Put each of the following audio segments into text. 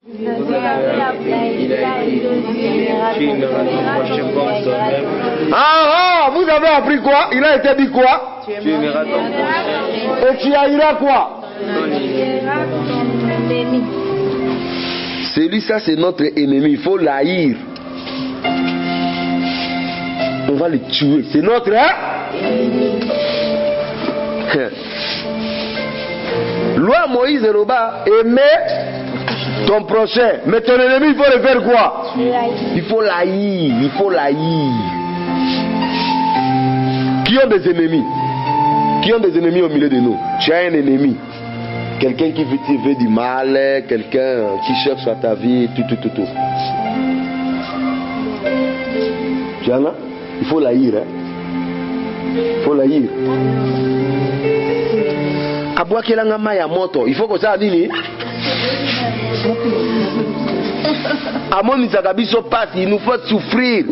Vous avez appris quoi? Il a été dit quoi? Tu aimeras ton prochain. Et tu haïras quoi? Celui-là, c'est notre ennemi. Il faut l'haïr. On va le tuer. C'est notre loi Moïse et Roba, aimer ton prochain. Mais ton ennemi, il faut le faire quoi? Il faut l'haïr. Il faut l'haïr. Qui ont des ennemis? Qui ont des ennemis au milieu de nous? Tu as un ennemi. Quelqu'un qui te veut du mal, quelqu'un qui cherche à ta vie, tout. Tu en as? Il faut l'haïr. Il faut l'haïr. Abouakelanga maya moto. Il faut que ça dise. Amon Isakabiso passe, il nous faut souffrir.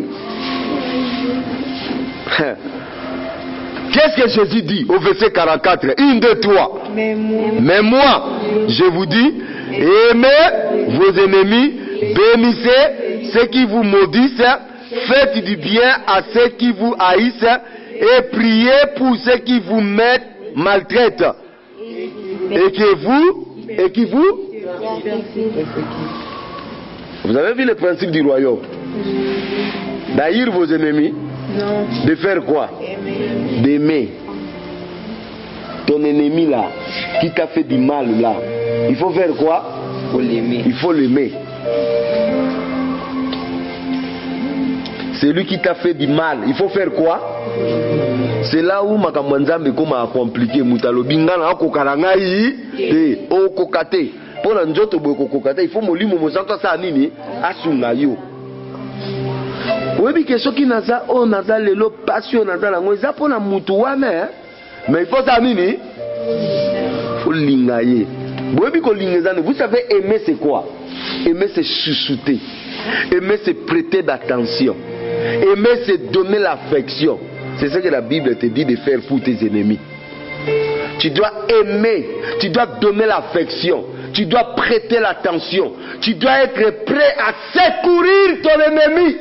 Qu'est-ce que Jésus dit au verset 44? 1, 2, 3. Mais moi, je vous dis, aimez vos ennemis, bénissez ceux qui vous maudissent, faites du bien à ceux qui vous haïssent et priez pour ceux qui vous maltraitent. Et qui vous. Vous avez vu le principe du royaume? D'haïr vos ennemis. Non. De faire quoi? D'aimer. Ton ennemi là, qui t'a fait du mal là, il faut faire quoi? Il faut l'aimer. Il faut l'aimer. C'est lui qui t'a fait du mal. Il faut faire quoi? C'est là où Makamwanzambe koma compliqué. Moutalo bingana kokarangai te o kokate. Pour la njoto boy kokate, il faut molimo mosanto sa nini asunga yo. Oui, que ceux qui naza o naza lelo passion naza la ngoza pona mutu wana mais il faut ça nini? Faut lingaye. Oui, ko lingezane, vous savez aimer c'est quoi? Aimer c'est chuchoter. Aimer c'est prêter d'attention. Aimer c'est donner l'affection. C'est ce que la Bible te dit de faire pour tes ennemis. Tu dois aimer, tu dois donner l'affection, tu dois prêter l'attention, tu dois être prêt à secourir ton ennemi.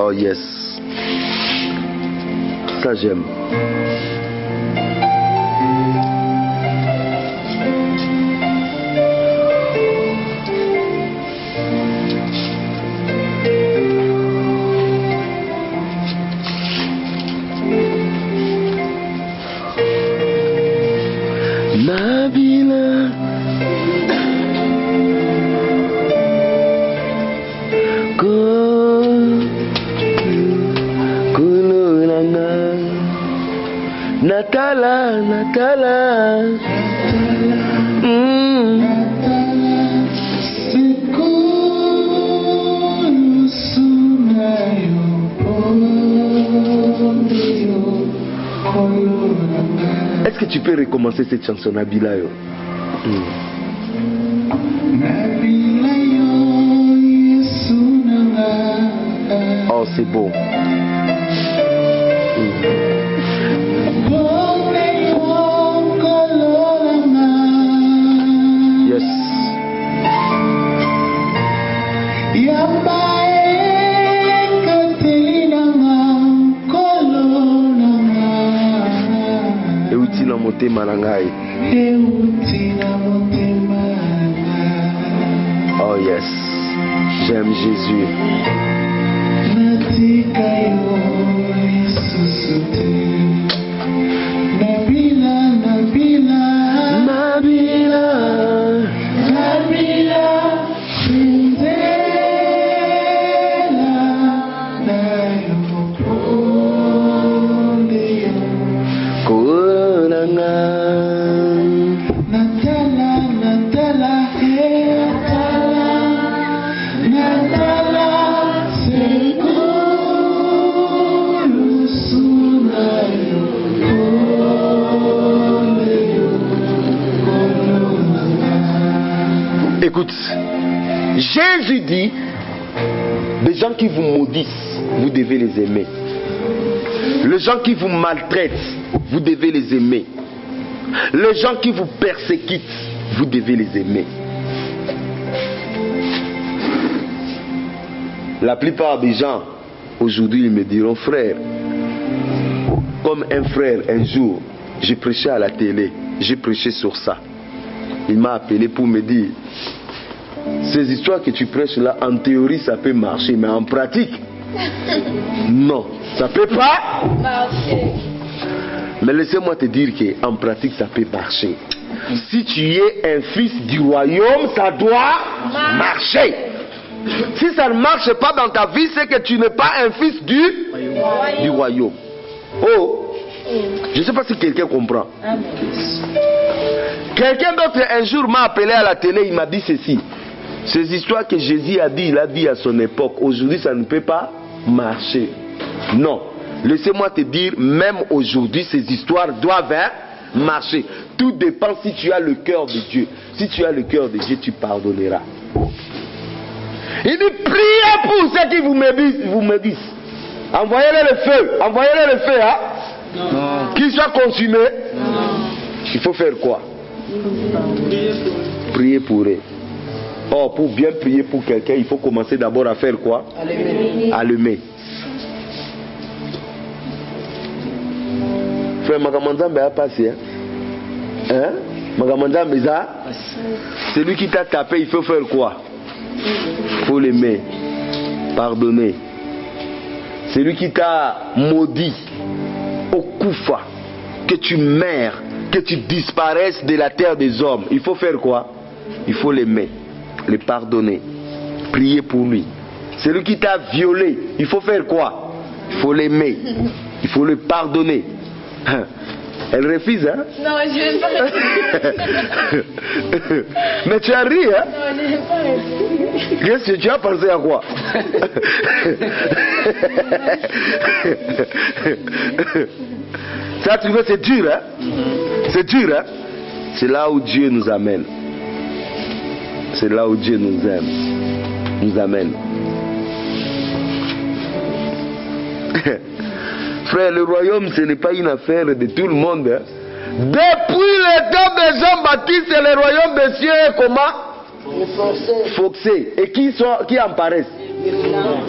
Oh yes, ça j'aime. Natala. Est-ce que tu peux recommencer cette chanson Nabila yo? Oh, c'est beau. Yes. Eutila motema na ngai. Oh yes. J'aime Jésus. Écoute, Jésus dit Les gens qui vous maudissent, vous devez les aimer. Les gens qui vous maltraitent, vous devez les aimer. Les gens qui vous persécutent, vous devez les aimer. La plupart des gens, aujourd'hui, ils me diront, frère, comme un frère, un jour, j'ai prêché à la télé, j'ai prêché sur ça. Il m'a appelé pour me dire, ces histoires que tu prêches là, en théorie, ça peut marcher, mais en pratique, non, ça ne peut pas marcher. Mais laissez-moi te dire qu'en pratique, ça peut marcher. Si tu es un fils du royaume, ça doit marcher. Si ça ne marche pas dans ta vie, c'est que tu n'es pas un fils du royaume. Oh, je ne sais pas si quelqu'un comprend. Quelqu'un d'autre un jour m'a appelé à la télé, il m'a dit ceci. Ces histoires que Jésus a dit, il a dit à son époque, aujourd'hui ça ne peut pas marcher. Non, laissez-moi te dire, même aujourd'hui ces histoires doivent marcher. Tout dépend si tu as le cœur de Dieu. Si tu as le cœur de Dieu, tu pardonneras. Il dit, priez pour ceux qui vous médisent. Envoyez-les le feu. Envoyez-les le feu, hein? Qu'ils soient consumés. Il faut faire quoi? Prier pour eux. Or, pour bien prier pour quelqu'un, il faut commencer d'abord à faire quoi? À l'aimer. Frère Magamanda a passé. Hein? Magamanda Meza, celui qui t'a tapé, il faut faire quoi? Il faut l'aimer. Pardonner. Celui qui t'a maudit au Koufa, que tu meurs, que tu disparaisses de la terre des hommes, il faut faire quoi? Il faut l'aimer, le pardonner, prier pour lui. Celui qui t'a violé, il faut faire quoi? Il faut l'aimer, il faut le pardonner. Elle refuse, hein? Non, je n'ai pas refusé. Mais tu as ri, hein? Non, je n'ai pas refusé. Qu'est-ce que tu as pensé à quoi? Ça, tu vois, c'est dur, hein? C'est dur, hein? C'est là où Dieu nous amène. C'est là où Dieu nous aime, nous amène. Frère, le royaume, ce n'est pas une affaire de tout le monde. Hein? Depuis le temps de Jean-Baptiste, le royaume des cieux est comment? Forcé. Et qui en paraissent?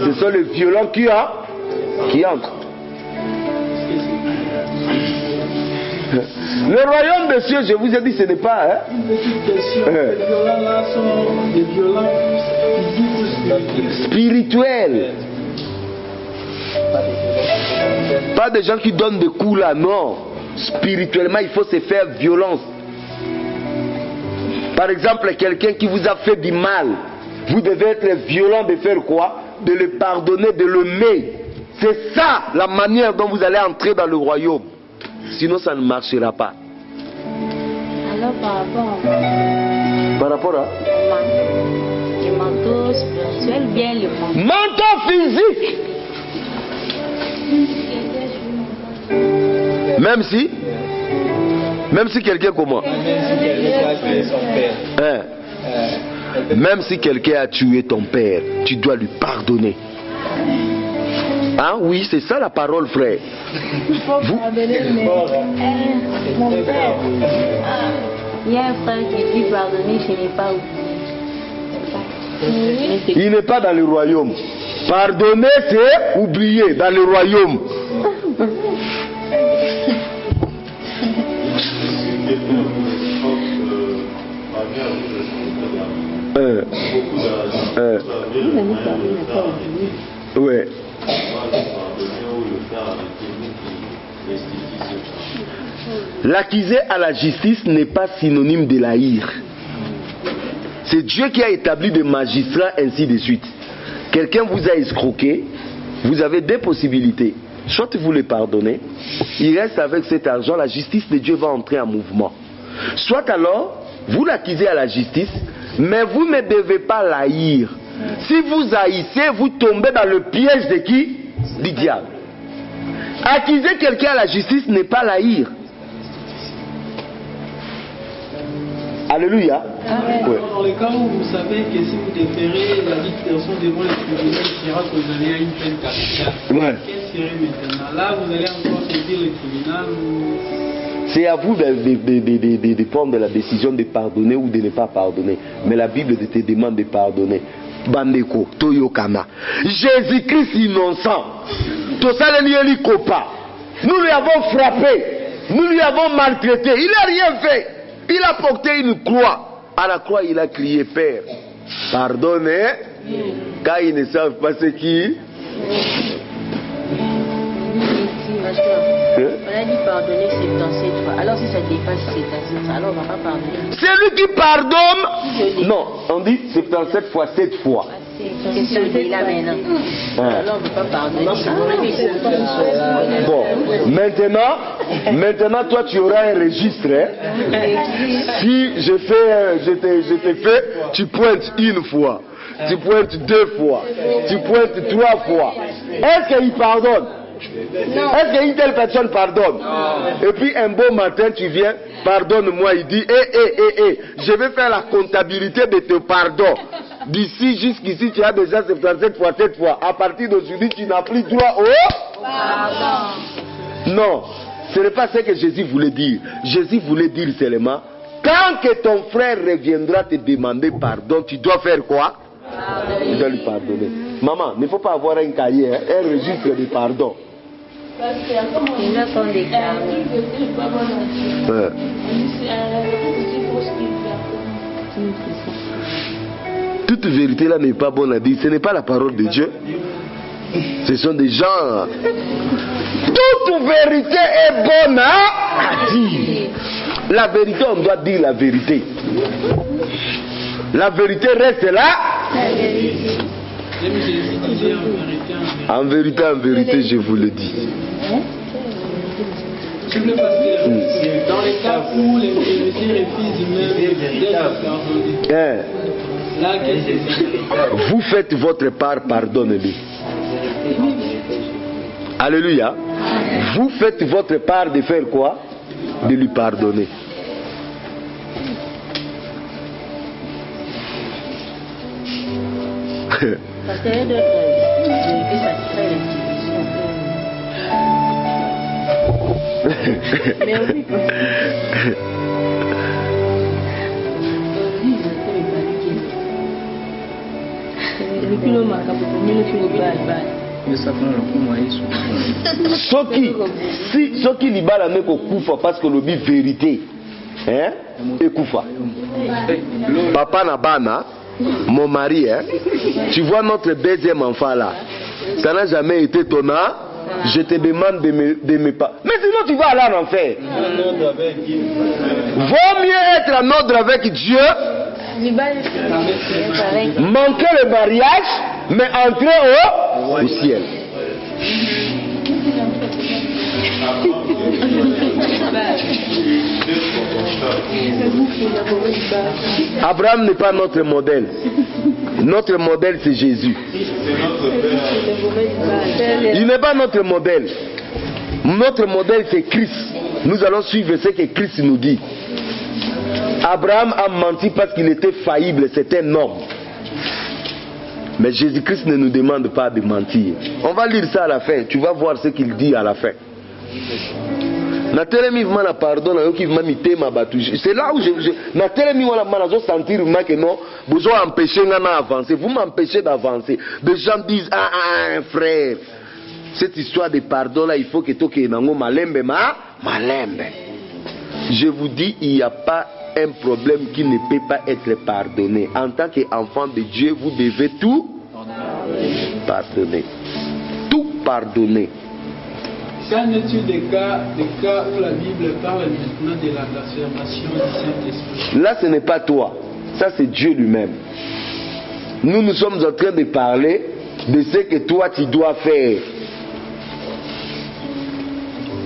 Ce sont les violents qui entrent. Le royaume des cieux, je vous ai dit, ce n'est pas. Hein? Une petite question. Les violents là sont des violents spirituels. Pas des gens qui donnent des coups là, non. Spirituellement, il faut se faire violence. Par exemple, quelqu'un qui vous a fait du mal, vous devez être violent de faire quoi? De le pardonner, de l'aimer. C'est ça la manière dont vous allez entrer dans le royaume. Sinon, ça ne marchera pas. Alors, par rapport à le manteau spirituel, bien le manteau. Manteau physique. Même si quelqu'un comment? Même si quelqu'un a tué ton père, tu dois lui pardonner. Ah oui, c'est ça la parole, frère. Il faut pardonner, mais mon père. Il y a un frère qui dit pardonner, je n'ai pas oublié. Il n'est pas dans le royaume. Pardonner, c'est oublier dans le royaume. Ouais. L'accuser à la justice n'est pas synonyme de la haïr. C'est Dieu qui a établi des magistrats, ainsi de suite. Quelqu'un vous a escroqué, vous avez deux possibilités. Soit vous le pardonnez, il reste avec cet argent, la justice de Dieu va entrer en mouvement. Soit alors, vous l'accusez à la justice, mais vous ne devez pas l'haïr. Si vous haïssez, vous tombez dans le piège de qui? Du diable. Accuser quelqu'un à la justice n'est pas l'haïr. Alléluia. Ouais. Dans le cas où vous savez que si vous déférez la dite personne devant le tribunal, il sera condamné à une peine capitale. Ouais. Qu'est-ce serait maintenant? Là, vous allez encore saisir le tribunal ou... C'est à vous de prendre la décision de pardonner ou de ne pas pardonner. Mais la Bible te demande de pardonner. Bandeko, Toyokana. Jésus-Christ innocent. Tout ça, nous lui avons frappé. Nous lui avons maltraité. Il n'a rien fait. Il a porté une croix. À la croix, il a crié Père. Pardonnez. Quand ils ne savent pas ce qui. On a dit pardonner 77 fois. Alors si ça dépasse 77 fois, alors on ne va pas pardonner. C'est lui qui pardonne. Non, on dit 77 fois 7 fois. C'est ce que là maintenant. Alors on ne peut pas pardonner. Bon, maintenant toi tu auras un registre. Si je te fais, tu pointes une fois, tu pointes 2 fois, tu pointes 3 fois. Est-ce qu'il pardonne? Est-ce qu'une telle personne pardonne? Et puis un beau matin tu viens, pardonne-moi, il dit je vais faire la comptabilité de tes pardons. D'ici jusqu'ici tu as déjà 77 fois 7 fois. À partir d'aujourd'hui tu n'as plus droit au pardon. Non, ce n'est pas ce que Jésus voulait dire. Jésus voulait dire seulement, quand que ton frère reviendra te demander pardon, tu dois faire quoi? Tu dois lui pardonner. Maman, il ne faut pas avoir un cahier, un registre de pardon. Il a son déclaré. Toute vérité là n'est pas bonne à dire. Ce n'est pas la parole de Dieu. Ce sont des gens. Toute vérité est bonne à dire. La vérité, on doit dire la vérité. La vérité reste là. En vérité, je vous le dis. Dans les cas où les vérités refusent même là, vous faites votre part, pardonnez-lui. Alléluia. Vous faites votre part de faire quoi? De lui pardonner. Parce qu'il y a d'autres vérités, ça crée l'indivision. Mais oui. soki libala meko kufa parce que le but vérité ekufa. Papa na bana, mon mari, tu vois notre deuxième enfant là, ça n'a jamais été ton âme. Je te demande de me pas. Mais sinon tu vas aller en enfer. Vaut mieux être en ordre avec Dieu, manquer le mariage, mais entrer au ciel. Abraham n'est pas notre modèle. Notre modèle c'est Jésus. Il n'est pas notre modèle. Notre modèle c'est Christ. Nous allons suivre ce que Christ nous dit. Abraham a menti parce qu'il était faillible, c'était un homme. Mais Jésus-Christ ne nous demande pas de mentir. On va lire ça à la fin. Tu vas voir ce qu'il dit à la fin. C'est là où je sentir que non, vous empêchez d'avancer. Vous m'empêchez d'avancer. Des gens disent frère, cette histoire de pardon là, il faut que tu malembe. Je vous dis, il n'y a pas un problème qui ne peut pas être pardonné. En tant qu'enfant de Dieu, vous devez tout pardonner. Tout pardonner. Qu'en est-il des cas où la Bible parle maintenant de la blasphémation du Saint-Esprit? Là, ce n'est pas toi. Ça, c'est Dieu lui-même. Nous sommes en train de parler de ce que toi, tu dois faire.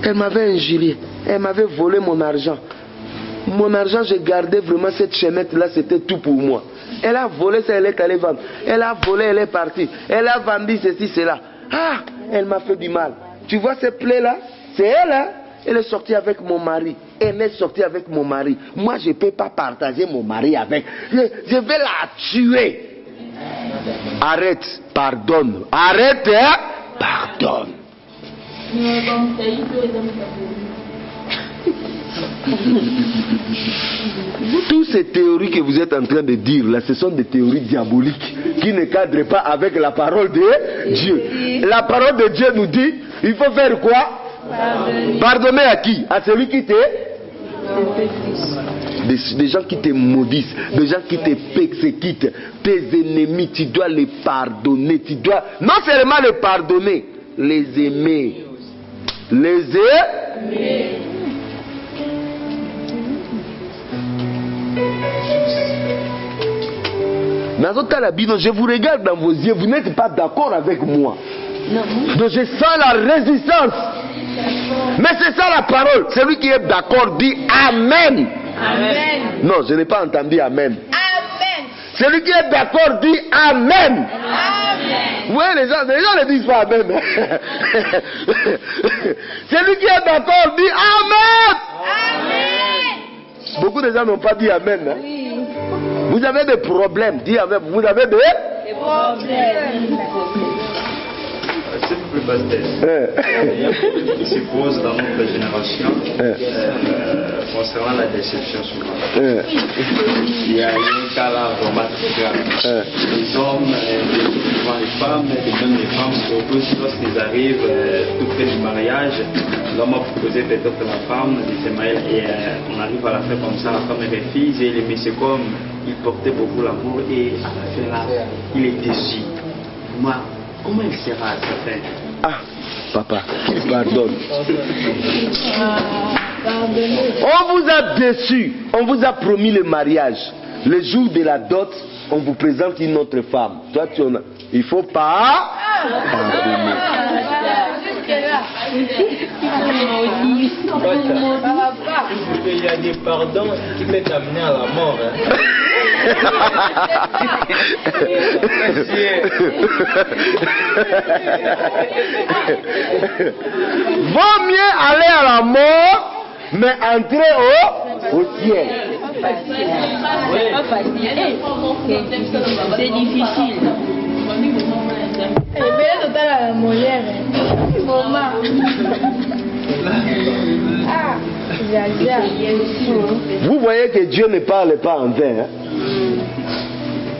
Elle m'avait injurié. Elle m'avait volé mon argent. Mon argent, j'ai gardé vraiment cette chaînette-là, c'était tout pour moi. Elle a volé ça, elle est allée vendre. Elle a volé, elle est partie. Elle a vendu ceci, cela. Elle m'a fait du mal. Tu vois ces plaies-là? C'est elle, hein? Elle est sortie avec mon mari. elle est sortie avec mon mari. Moi, je ne peux pas partager mon mari avec. Je vais la tuer. Arrête, pardonne. Arrête, hein? Pardonne. Toutes ces théories que vous êtes en train de dire là, ce sont des théories diaboliques qui ne cadrent pas avec la parole de Dieu. La parole de Dieu nous dit, il faut faire quoi? Pardonner à qui? À celui qui te... Des gens qui te maudissent, des gens qui te persécutent, tes ennemis, tu dois les pardonner. Tu dois non seulement les pardonner, les aimer. Les aimer. Je vous regarde dans vos yeux, vous n'êtes pas d'accord avec moi. Donc je sens la résistance. Mais c'est ça la parole. Celui qui est d'accord dit Amen. Amen. Non, je n'ai pas entendu Amen. Amen. Celui qui est d'accord dit Amen. Amen. Oui, les gens ne disent pas Amen. Celui qui est d'accord dit Amen. Amen. Beaucoup de gens n'ont pas dit Amen. Hein? Vous avez des problèmes. Dis Amen. Vous avez des problèmes. S'il vous plaît, pasteur. Il y a beaucoup qui se posent dans notre génération concernant la déception souvent. Il y a un cas là vraiment grave. Les hommes, souvent les femmes, même les femmes, surtout lorsqu'ils arrivent tout près du mariage, l'homme a proposé peut-être la femme de se marier et on arrive à la fin comme ça, la femme refuse et le monsieur comme il portait beaucoup l'amour et à la fin là, il est déçu. Moi, comment il sera à sa fin? Ah, papa, qu'il pardonne. On vous a déçu, on vous a promis le mariage. Le jour de la dot, on vous présente une autre femme. Toi, tu en as. Il ne faut pas pardonner. Il y a des pardons qui peuvent t'amener à la mort. Vaut mieux aller à la mort, mais entrer au ciel. C'est difficile. Vous voyez que Dieu ne parle pas en vain. Hein?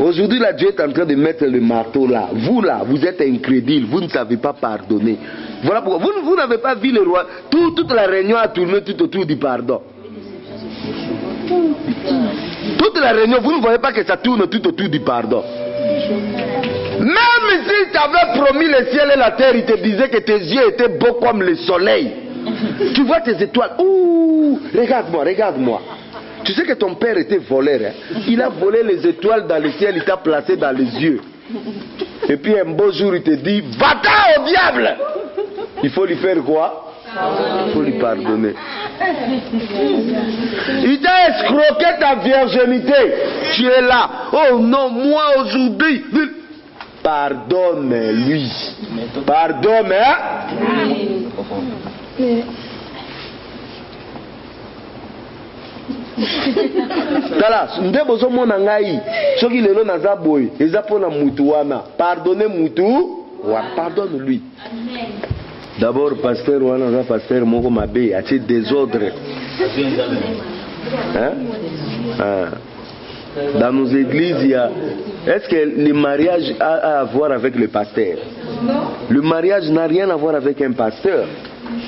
Aujourd'hui, là, Dieu est en train de mettre le marteau là. Vous êtes incrédule, vous ne savez pas pardonner. Voilà pourquoi. Vous n'avez pas vu le roi. Toute la réunion a tourné tout autour du pardon. Toute la réunion, vous ne voyez pas que ça tourne tout autour du pardon. Même s'il t'avait promis le ciel et la terre, il te disait que tes yeux étaient beaux comme le soleil. Tu vois tes étoiles. Ouh, regarde-moi. Tu sais que ton père était voleur. Hein? Il a volé les étoiles dans le ciel, il t'a placé dans les yeux. Et puis un beau jour, il te dit, va-t'en au diable. Il faut lui faire quoi? Il faut lui pardonner. Il t'a escroqué ta virginité. Tu es là. Oh non, moi aujourd'hui. Pardonne-lui. Pardonne, hein? Tala, ndebo mona ngai. Soki lelo naza boy, eza pona mutu wana. Pardonnez mutu, wa pardonne-lui. D'abord, pasteur wana, pasteur moko mabe, a-t-il désordre? Hein? Dans nos églises, il y a... Est-ce que le mariage a à voir avec le pasteur? Non. Le mariage n'a rien à voir avec un pasteur.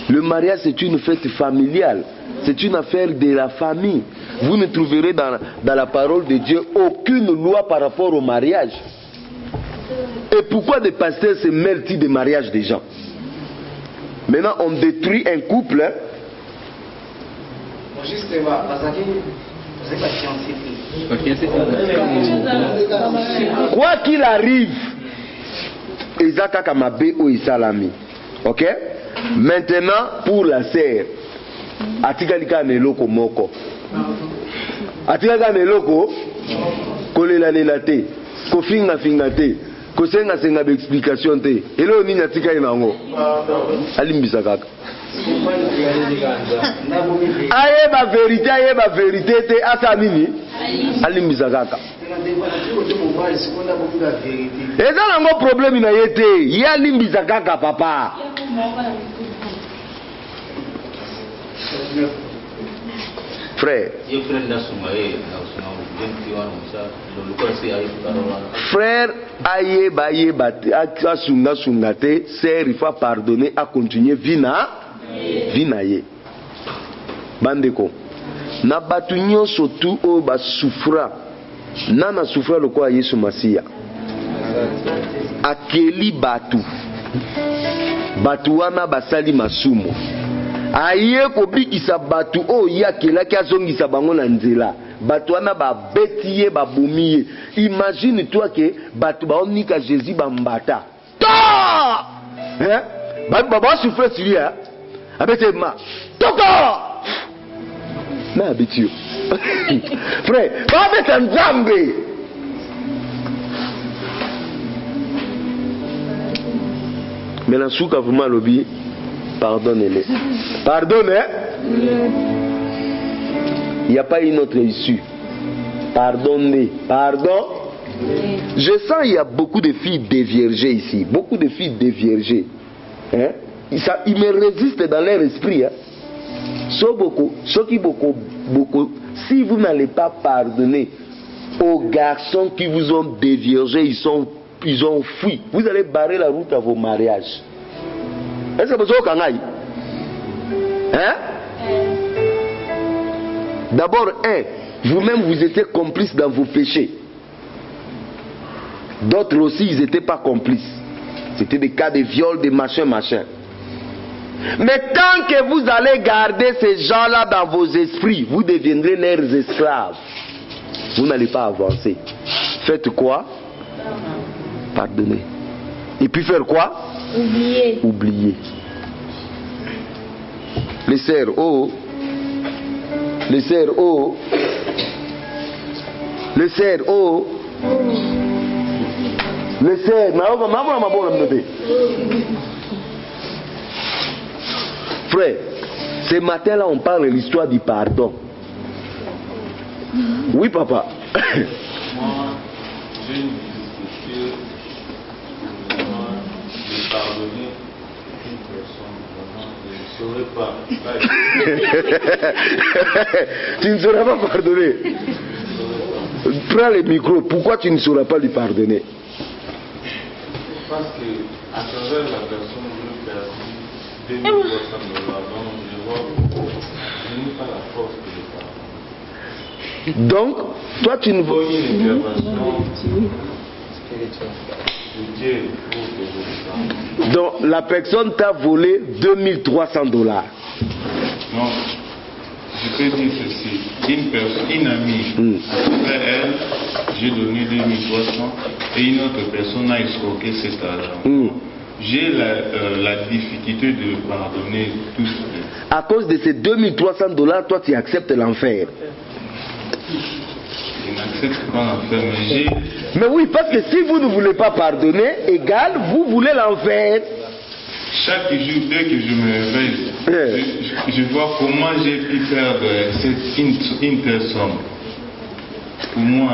Le mariage, c'est une fête familiale. C'est une affaire de la famille. Vous ne trouverez dans la parole de Dieu aucune loi par rapport au mariage. Et pourquoi des pasteurs se mêlent-ils des mariages des gens? Maintenant, on détruit un couple. Hein? Quoi qu'il arrive, Isaac Kamabe ou Isalami. Ok? Maintenant, pour la sœur, Atikalika Neloko Moko. Atikalika Neloko, Kolela Lelate, Kofinga Fingate, kosenga senga explication te. Elo nini atika inango. Alimbisa kaka. Aye ba vérité te asa nini? Alimbisa kaka. Eza nango problème na yete. Ya alimbisa kaka papa. Frère. Frère, ayeba asunga te, sœur, il faut pardonner, à continuer vina ye. Bandeko. Na batu nyonso tu o ba souffra. Nana souffra le quoi Yesu Masia. Akeli batu. Batu wana basali masumo. Aye ko bikisa batu o yakelaki azongisa bango na nzela. Batu wana ba betiye ba bomiye. Imagine toi que batu ba onika Jésus ba mbata. Ta! Hein? Ba souffre sur lui hein. Abete ma. Toka! Na abitio. Frère, ba beta nzambe. Mais la souka vraiment lobby. Pardonnez-les. Pardonnez. Il n'y a pas une autre issue. Pardonnez. Pardon. Je sens qu'il y a beaucoup de filles déviergées ici. Beaucoup de filles déviergées. Hein? Ils me résistent dans leur esprit. Hein? Si vous n'allez pas pardonner aux garçons qui vous ont déviergé, ils ont fui. Vous allez barrer la route à vos mariages. Est-ce que vous avez hein? D'abord, vous-même vous étiez complice dans vos péchés. D'autres aussi, ils n'étaient pas complices. C'était des cas de viol, de machin. Mais tant que vous allez garder ces gens-là dans vos esprits, vous deviendrez leurs esclaves. Vous n'allez pas avancer. Faites quoi? Pardonnez. Et puis faire quoi? Oublier. Les sœurs, oh. Les sœurs, oh. Les sœurs, oh. Les sœurs, frère, ce matin-là, on parle de l'histoire du pardon. Oui, papa. Moi, j'ai une difficulté de pardonner une personne. Je ne saurais pas. Tu ne sauras pas pardonner. Prends le micro. Pourquoi tu ne sauras pas lui pardonner? Parce que à travers la personne, je perds 2300 $. Donc je vois que je n'ai pas la force de le pardonner. Donc, toi tu ne veux une intervention de Dieu pour que je le pardonne. Donc la personne t'a volé 2300 $. Non, je peux dire ceci. Une amie, après elle, j'ai donné 2300 et une autre personne a escroqué cet argent. J'ai la difficulté de pardonner tous. À cause de ces 2300 $, toi tu acceptes l'enfer. Je n'accepte pas l'enfer, mais oui, parce que si vous ne voulez pas pardonner, égal, vous voulez l'enfer. Chaque jour, dès que je me réveille, je vois comment j'ai pu perdre une personne. Pour moi,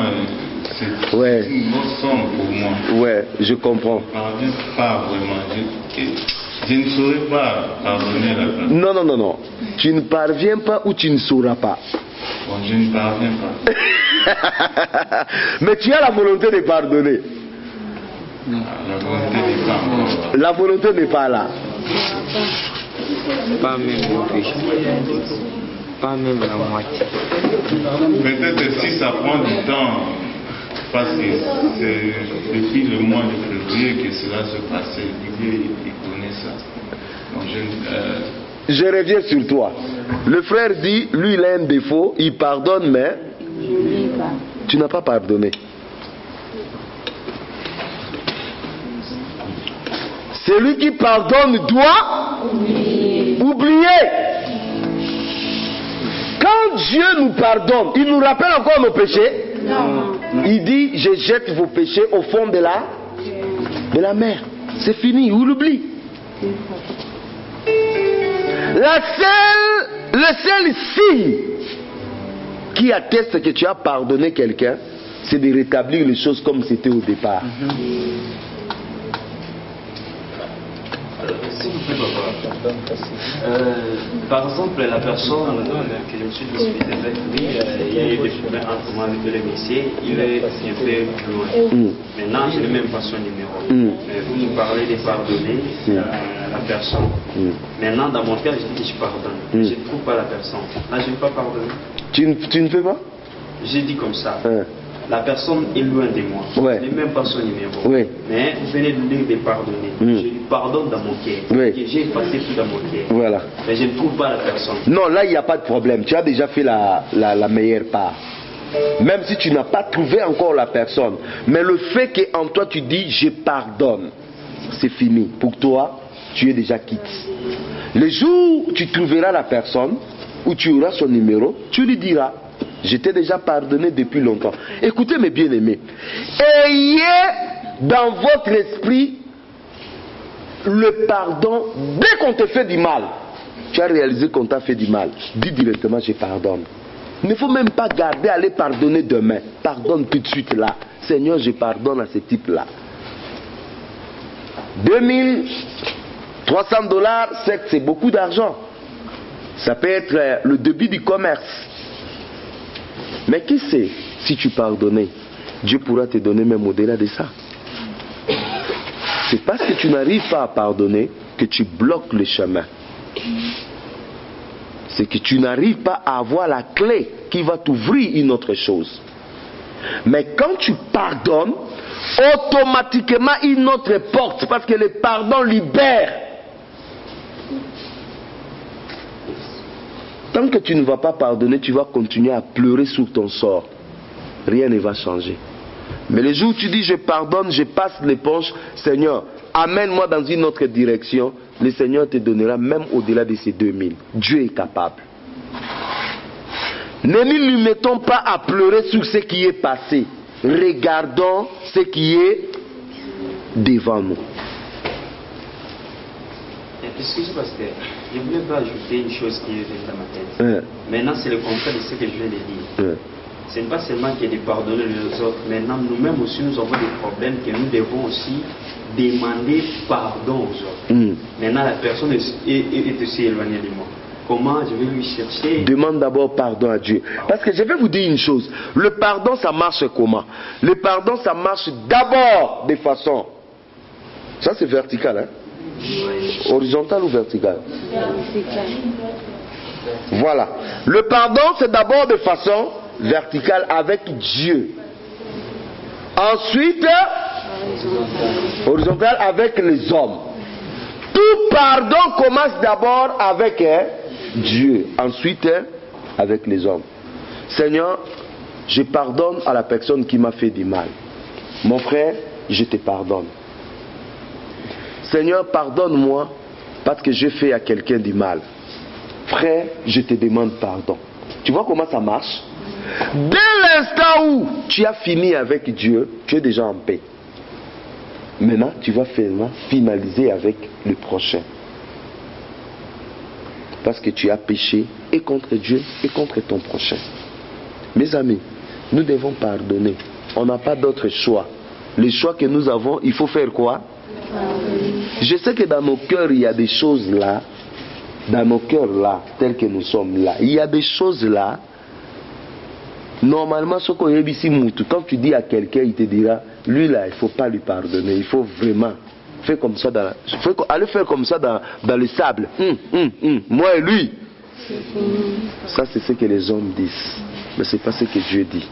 c'est une grosse somme pour moi. Ouais, je comprends. Je ne parviens pas vraiment. Je ne saurais pas pardonner la personne. Non. Tu ne parviens pas ou tu ne sauras pas. Bon, je ne parviens pas. Mais tu as la volonté de pardonner. La volonté n'est pas encore là. La volonté n'est pas là. Pas même le péché. Pas même la moitié. Peut-être si ça prend du temps, parce que c'est depuis le mois de février que cela se passait. Dieu, il connaît ça. Donc je reviens sur toi. Le frère dit, lui il a un défaut, il pardonne, mais tu n'as pas pardonné. Celui qui pardonne doit oublier. Quand Dieu nous pardonne, il nous rappelle encore nos péchés. Il dit, je jette vos péchés au fond de la de la mer. C'est fini, on l'oublie. Le seul signe qui atteste que tu as pardonné quelqu'un, c'est de rétablir les choses comme c'était au départ. Par exemple, la personne que je me suis disputé avec lui, il y a eu des problèmes entre moi avec le métier, il est un peu plus loin. Maintenant, je n'ai même pas son numéro. Mais vous me parlez de pardonner la personne. Maintenant, dans mon cas, je dis que je pardonne. Je ne trouve pas la personne. Là, je ne vais pas pardonner. Tu ne fais pas? J'ai dit comme ça. La personne est loin de moi. Je n'ai même pas son numéro. Mais vous venez de dire de pardonner. Je lui pardonne dans mon cœur. J'ai effacé tout dans mon cœur. Voilà. Mais je ne trouve pas la personne. Non, là, il n'y a pas de problème. Tu as déjà fait la meilleure part. Même si tu n'as pas trouvé encore la personne. Mais le fait qu'en toi, tu dis, je pardonne, c'est fini. Pour toi, tu es déjà quitte. Le jour où tu trouveras la personne, où tu auras son numéro, tu lui diras, je t'ai déjà pardonné depuis longtemps. Écoutez mes bien-aimés, ayez dans votre esprit le pardon dès qu'on te fait du mal. Tu as réalisé qu'on t'a fait du mal. Dis directement, je pardonne. Il ne faut même pas garder, aller pardonner demain. Pardonne tout de suite là. Seigneur, je pardonne à ce type-là. 2300 $, certes, c'est beaucoup d'argent. Ça peut être le début du commerce. Mais qui sait, si tu pardonnais, Dieu pourra te donner même au-delà de ça. C'est parce que tu n'arrives pas à pardonner que tu bloques le chemin. C'est que tu n'arrives pas à avoir la clé qui va t'ouvrir une autre chose. Mais quand tu pardonnes, automatiquement une autre porte, parce que le pardon libère. Tant que tu ne vas pas pardonner, tu vas continuer à pleurer sur ton sort. Rien ne va changer. Mais le jour où tu dis je pardonne, je passe l'éponge, Seigneur, amène-moi dans une autre direction, le Seigneur te donnera même au-delà de ces 2000. Dieu est capable. Ne nous mettons pas à pleurer sur ce qui est passé. Regardons ce qui est devant nous. Excusez parce que je ne voulais pas ajouter une chose qui est dans ma tête. Maintenant, c'est le contraire de ce que je viens de dire. Ce n'est pas seulement qu'il y a de pardonner les autres. Maintenant, nous-mêmes aussi, nous avons des problèmes que nous devons aussi demander pardon aux autres. Maintenant, la personne est aussi éloignée de moi. Comment je vais lui chercher? Demande d'abord pardon à Dieu. Parce que je vais vous dire une chose. Le pardon, ça marche comment? Le pardon, ça marche d'abord de façon... Ça, c'est vertical, hein? Horizontal ou vertical? Vertical. Voilà. Le pardon, c'est d'abord de façon verticale avec Dieu. Ensuite, horizontal avec les hommes. Tout pardon commence d'abord avec Dieu. Ensuite, avec les hommes. Seigneur, je pardonne à la personne qui m'a fait du mal. Mon frère, je te pardonne. Seigneur, pardonne-moi parce que j'ai fait à quelqu'un du mal. Frère, je te demande pardon. Tu vois comment ça marche? Dès l'instant où tu as fini avec Dieu, tu es déjà en paix. Maintenant, tu vas finaliser avec le prochain. Parce que tu as péché et contre Dieu et contre ton prochain. Mes amis, nous devons pardonner. On n'a pas d'autre choix. Le choix que nous avons, il faut faire quoi? Je sais que dans nos cœurs, il y a des choses là, dans nos cœurs là, tels que nous sommes là, il y a des choses là, normalement, quand tu dis à quelqu'un, il te dira, lui là, il ne faut pas lui pardonner, il faut vraiment faire comme ça, aller faire comme ça dans le sable, moi et lui. Ça, c'est ce que les hommes disent, mais ce n'est pas ce que Dieu dit.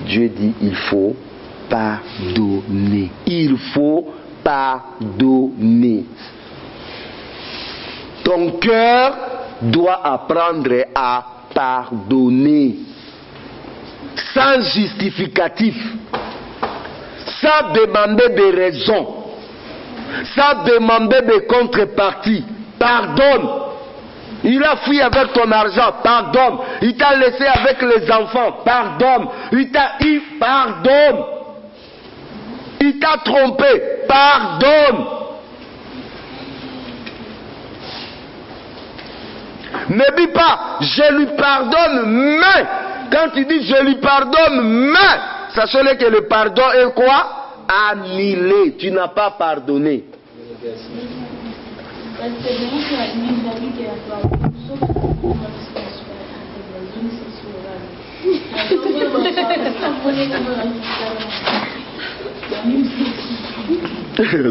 Dieu dit, il faut pardonner. Il faut pardonner. Ton cœur doit apprendre à pardonner sans justificatif, sans demander des raisons, sans demander des contreparties. Pardonne. Il a fui avec ton argent, pardonne. Il t'a laissé avec les enfants, pardonne. Pardonne. Il t'a trompé, pardonne. Ne dis pas, je lui pardonne, mais. Quand tu dis je lui pardonne, mais. Sachez que le pardon est quoi? Annulé. Tu n'as pas pardonné.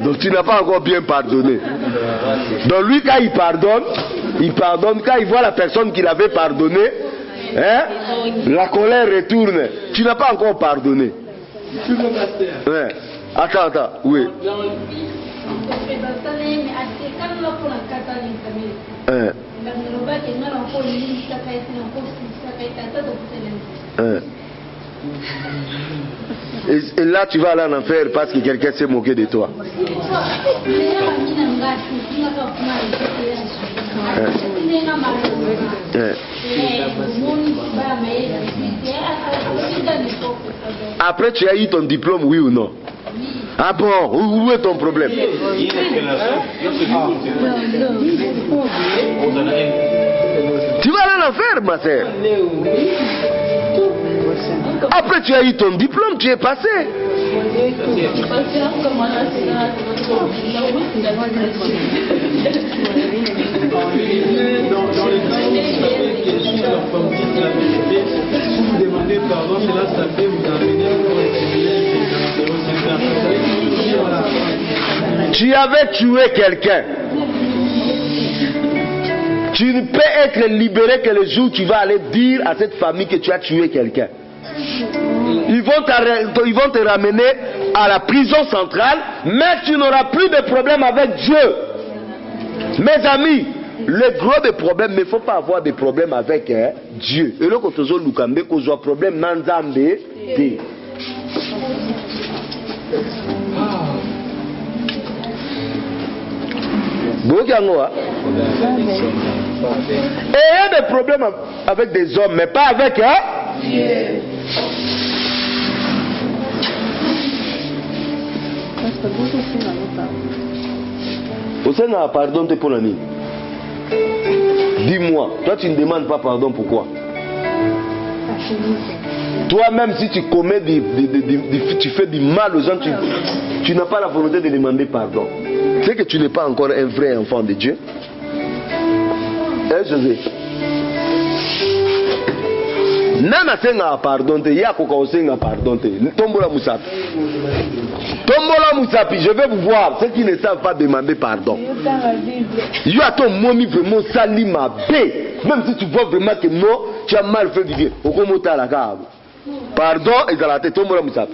Donc tu n'as pas encore bien pardonné. Donc lui quand il pardonne quand il voit la personne qu'il avait pardonné, hein, la colère retourne. Tu n'as pas encore pardonné. Ouais. Attends, oui. Et là tu vas aller en enfer parce que quelqu'un s'est moqué de toi. Après tu as eu ton diplôme, oui ou non? Ah bon, où est ton problème? Tu vas aller en enfer, ma soeur. Après tu as eu ton diplôme, tu es passé. Dans les cas où vous savez que sur la forme de la vérité, si vous demandez pardon, cela ça peut vous amener pour tu avais tué quelqu'un. Tu ne peux être libéré que le jour où tu vas aller dire à cette famille que tu as tué quelqu'un. Ils vont te ramener à la prison centrale, mais tu n'auras plus de problème avec Dieu. Mes amis, le gros des problèmes, mais il ne faut pas avoir de problème avec Dieu. Et là, quand tu as un problème, et il y a des problèmes avec des hommes, mais pas avec Dieu. Pardon, t'es pour l'année. Dis-moi, toi tu ne demandes pas pardon, pourquoi? Toi-même, si tu commets tu fais du mal aux gens, tu n'as pas la volonté de demander pardon. C'est que tu n'es pas encore un vrai enfant de Dieu. Hein, José? Nana senga pardon te, yako senga pardon te. Tombola Moussapi. Tombola Moussapi, je vais vous voir ceux qui ne savent pas demander pardon. Yo a ton momi vraiment sali ma bé. Même si tu vois vraiment que non, tu as mal fait du bien. Okomota la cave. Pardon et dans la tête, Tombola Moussapi.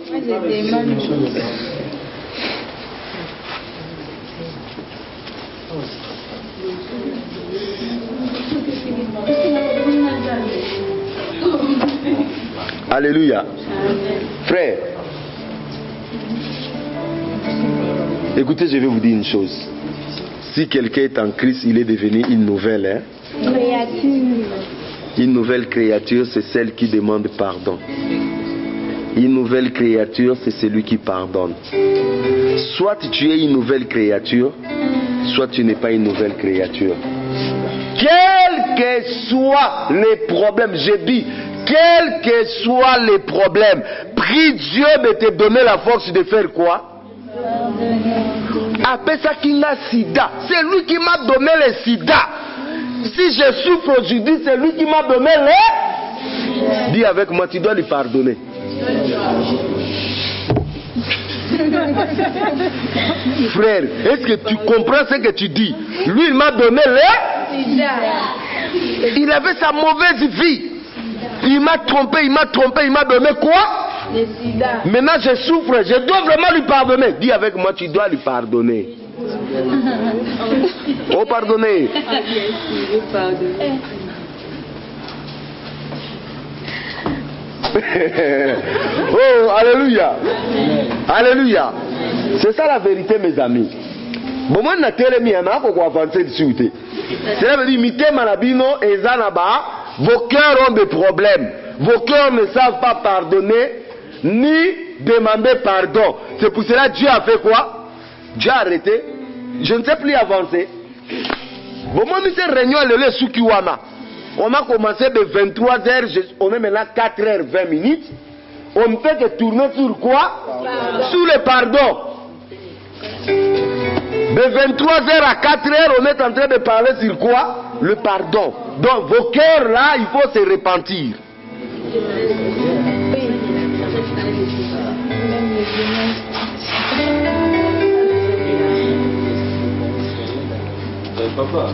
Alléluia. Frère, écoutez, je vais vous dire une chose. Si quelqu'un est en Christ, il est devenu une nouvelle créature. Une nouvelle créature, c'est celle qui demande pardon. Une nouvelle créature, c'est celui qui pardonne. Soit tu es une nouvelle créature, soit tu n'es pas une nouvelle créature. Quels que soient les problèmes, j'ai dit, quels que soient les problèmes, prie Dieu de te donner la force de faire quoi? Après ça qui n'a sida, c'est lui qui m'a donné le sida. Si je souffre aujourd'hui, c'est lui qui m'a donné le... Dis avec moi, tu dois lui pardonner. Frère, est-ce que tu comprends ce que tu dis? Lui, il m'a donné le... Il avait sa mauvaise vie. Il m'a trompé, il m'a donné quoi? Le sida. Maintenant je souffre, je dois vraiment lui pardonner. Dis avec moi, tu dois lui pardonner. Oh, pardonner. Oh, alléluia. Alléluia. C'est ça la vérité, mes amis. Bon, moi, je suis avancer dessus. Cela veut dire, mité manabino et zanaba, vos cœurs ont des problèmes. Vos cœurs ne savent pas pardonner, ni demander pardon. C'est pour cela que Dieu a fait quoi? Dieu a arrêté. Je ne sais plus avancer. Bon, moi, nous sommes réunion le Sukiwana. On a commencé de 23h, on est maintenant 4h20. On ne fait que tourner sur quoi? Sur le pardon. De 23h à 4h, on est en train de parler sur quoi? Le pardon. Donc, vos cœurs là, il faut se repentir. Papa,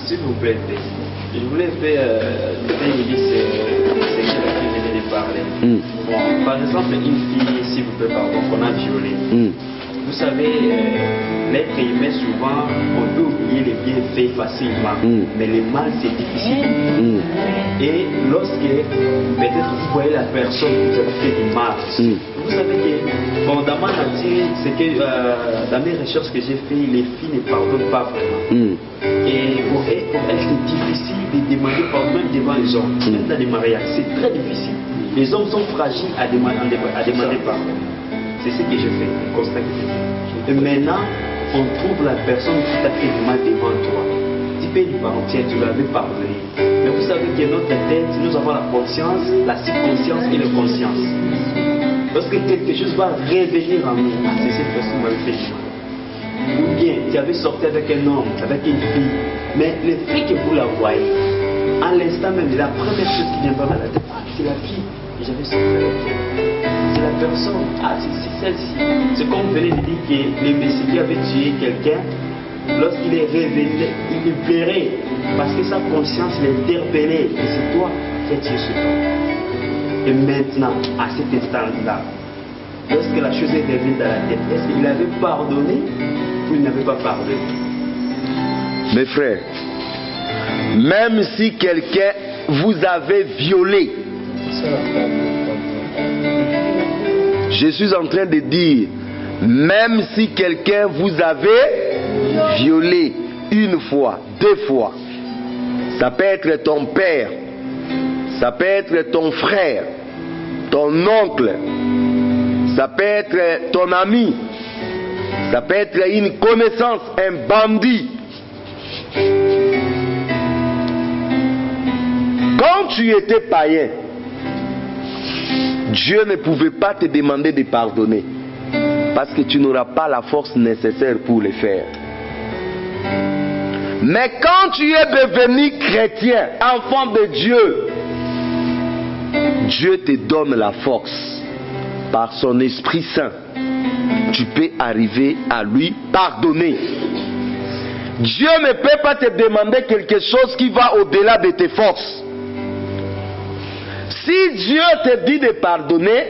s'il vous plaît, je voulais faire ce qui venait de parler. Bon, par exemple, une fille, s'il vous plaît, pardon, qu'on a violée. Vous savez, l'être humain, souvent, on peut oublier les bienfaits facilement, mais le mal, c'est difficile. Et lorsque, peut-être, vous voyez la personne qui vous a fait du mal, vous savez que, bon, dans ma nature, c'est que dans mes recherches que j'ai fait, les filles ne pardonnent pas vraiment. Et pour elles, c'est difficile de demander pardon, même devant les hommes, même dans les mariages, c'est très difficile. Les hommes sont fragiles à demander pardon. C'est ce que je fais, le constat que je fais. Et maintenant, on trouve la personne qui t'a fait du mal devant toi. Tu peux lui pardonner, tu l'avais pardonné. Mais vous savez que notre tête, nous avons la conscience, la subconscience et la conscience. Lorsque quelque chose va revenir en nous, c'est cette personne qui m'avait fait du mal. Ou bien, tu avais sorti avec un homme, avec une fille, mais le fait que vous la voyez, à l'instant même, la première chose qui vient dans la tête, c'est la fille que j'avais sorti avec elle. C'est la personne, c'est celle-ci. C'est comme vous venez de dire que le Messie qui avait tué quelqu'un, lorsqu'il est révélé, il lui plairait, parce que sa conscience l'interpellait, et c'est toi qui as tué ce homme. Et maintenant, à cet instant-là, lorsque la chose est revenue dans la tête, est-ce qu'il avait pardonné ou il n'avait pas pardonné? Mes frères, même si quelqu'un vous avait violé, je suis en train de dire, même si quelqu'un vous avait violé une fois, deux fois, ça peut être ton père, ça peut être ton frère, ton oncle, ça peut être ton ami, ça peut être une connaissance, un bandit. Quand tu étais païen, Dieu ne pouvait pas te demander de pardonner parce que tu n'auras pas la force nécessaire pour le faire. Mais quand tu es devenu chrétien, enfant de Dieu, Dieu te donne la force par son Esprit Saint. Tu peux arriver à lui pardonner. Dieu ne peut pas te demander quelque chose qui va au-delà de tes forces. Si Dieu te dit de pardonner,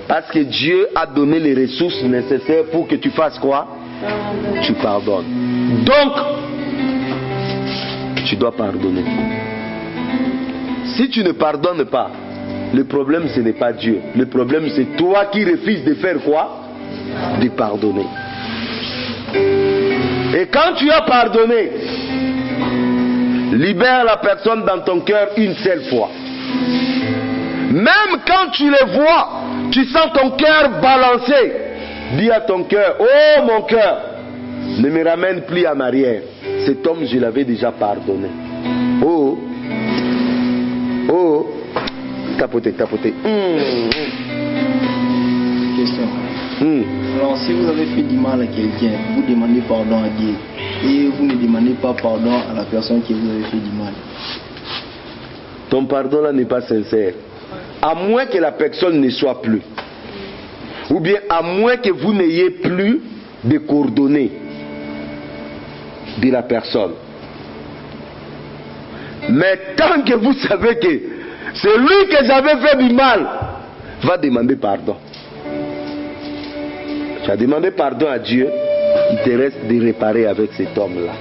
parce que Dieu a donné les ressources nécessaires pour que tu fasses quoi? Tu pardonnes. Donc, tu dois pardonner. Si tu ne pardonnes pas, le problème ce n'est pas Dieu. Le problème c'est toi qui refuses de faire quoi? De pardonner. Et quand tu as pardonné, libère la personne dans ton cœur une seule fois. Même quand tu les vois, tu sens ton cœur balancer. Dis à ton cœur, oh mon cœur, ne me ramène plus en arrière. Cet homme, je l'avais déjà pardonné. Oh, oh, tapotez, tapotez. Question. Alors, si vous avez fait du mal à quelqu'un, vous demandez pardon à Dieu. Et vous ne demandez pas pardon à la personne qui vous a fait du mal. Ton pardon là n'est pas sincère. À moins que la personne ne soit plus. Ou bien à moins que vous n'ayez plus de coordonnées de la personne. Mais tant que vous savez que c'est lui que j'avais fait du mal, va demander pardon. Tu as demandé pardon à Dieu, il te reste de réparer avec cet homme-là.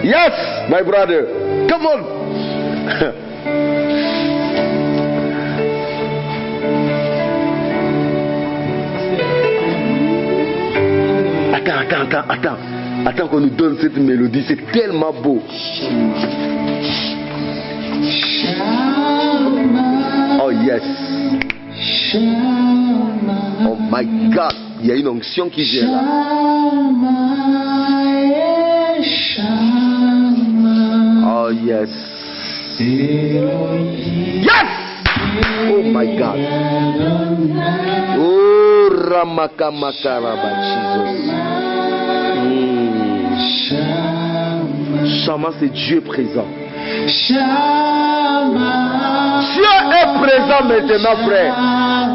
Yes, my brother. Come on. Attends qu'on nous donne cette mélodie. C'est tellement beau. Oh Yes. Oh my God. Il y a une onction qui vient là. Oh yes. Yes. Oh my God. Oh Ramakamakaraба Jesus. Shama, c'est Dieu présent. Dieu est présent maintenant, frère.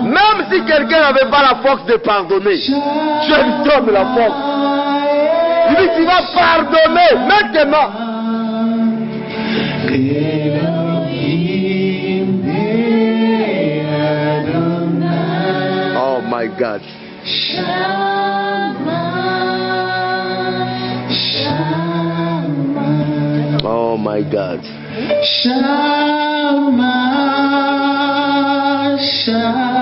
Même si quelqu'un n'avait pas la force de pardonner, Dieu lui donne la force. Il dit qu'il va pardonner maintenant. Oh my God. Oh my God. Shama, Shama,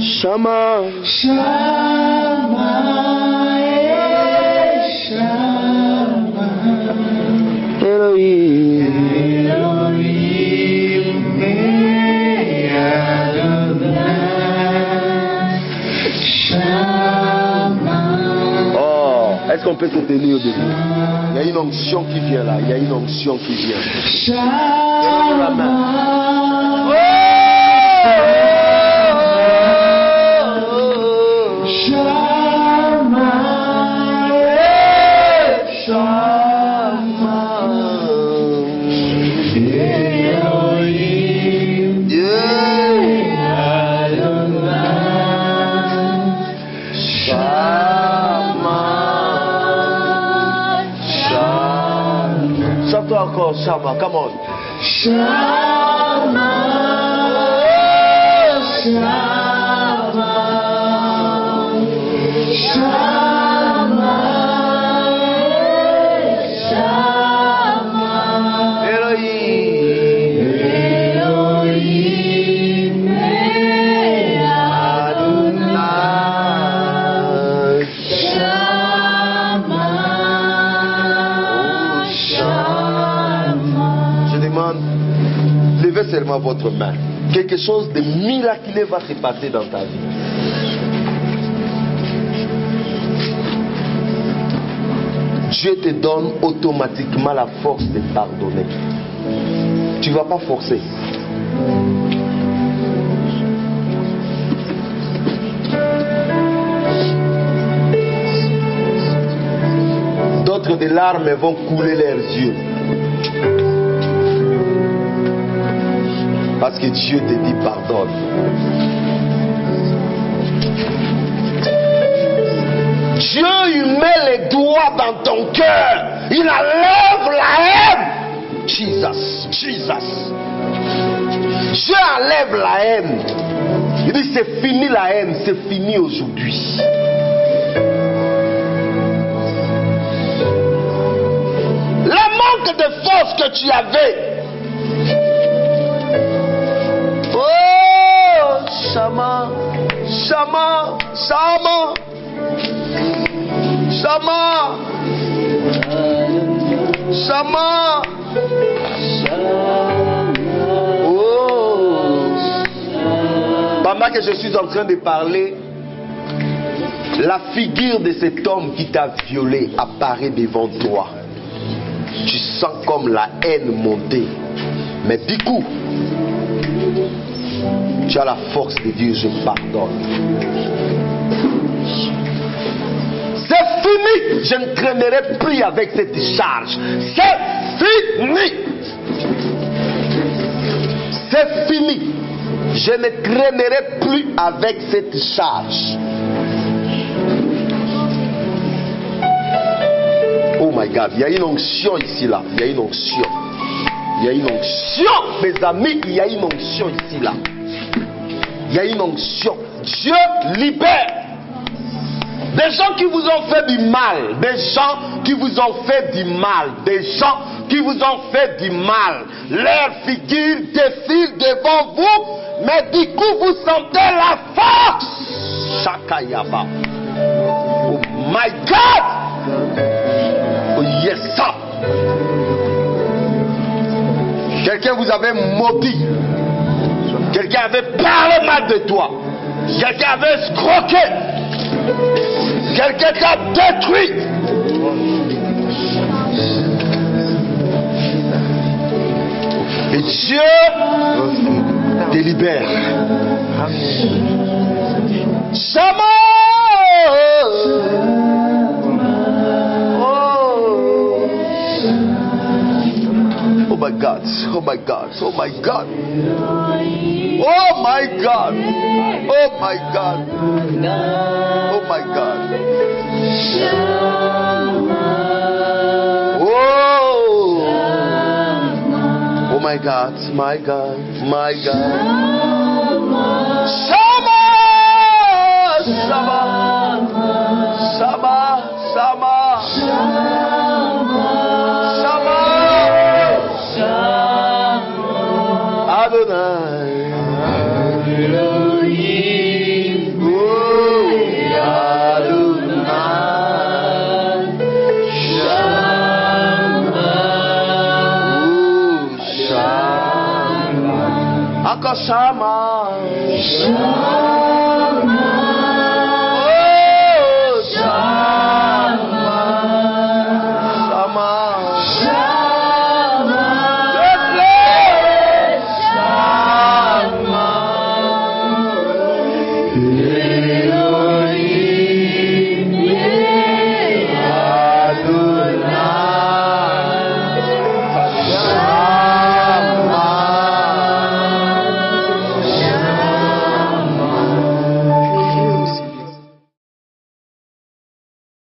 Shama, Shama, Shama, Elohim, Elohim, Adonai, Shama. Oh, est-ce qu'on peut se tenir debout? Il y a une onction qui vient là. Il y a une onction qui vient. Donne la main. Encore, Shama, come on. Shama, Shama, Shama, Shama, Elohim, Elohim, Adonai, Shama, levez seulement votre main. Quelque chose de miraculeux va se passer dans ta vie. Dieu te donne automatiquement la force de pardonner. Tu ne vas pas forcer. D'autres des larmes vont couler leurs yeux. Parce que Dieu te dit pardonne. Dieu, il met les doigts dans ton cœur. Il enlève la haine. Jesus, Jesus. Dieu enlève la haine. Il dit c'est fini la haine, c'est fini aujourd'hui. Le manque de force que tu avais. Shama, Shama, Shama, Shama, Shama. Oh. Pendant que je suis en train de parler, la figure de cet homme qui t'a violé apparaît devant toi. Tu sens comme la haine monter. Mais du coup, tu as la force de dire je pardonne. C'est fini. Je ne traînerai plus avec cette charge. C'est fini. C'est fini. Je ne traînerai plus avec cette charge. Oh my God, il y a une onction ici là. Il y a une onction. Il y a une onction, mes amis. Il y a une onction ici là. Il y a une onction. Dieu libère. Des gens qui vous ont fait du mal. Des gens qui vous ont fait du mal. Des gens qui vous ont fait du mal. Leur figure défile devant vous. Mais du coup vous sentez la force. Shakayaba. Oh my God. Oh yes sir. Quelqu'un vous avait maudit. quelqu'un avait parlé mal de toi, quelqu'un avait escroqué, quelqu'un t'a détruit. Et Dieu te libère. Shama! Oh my God, oh my God, oh my God. Oh my God, oh my God, oh my God. Oh my God, my God, my God.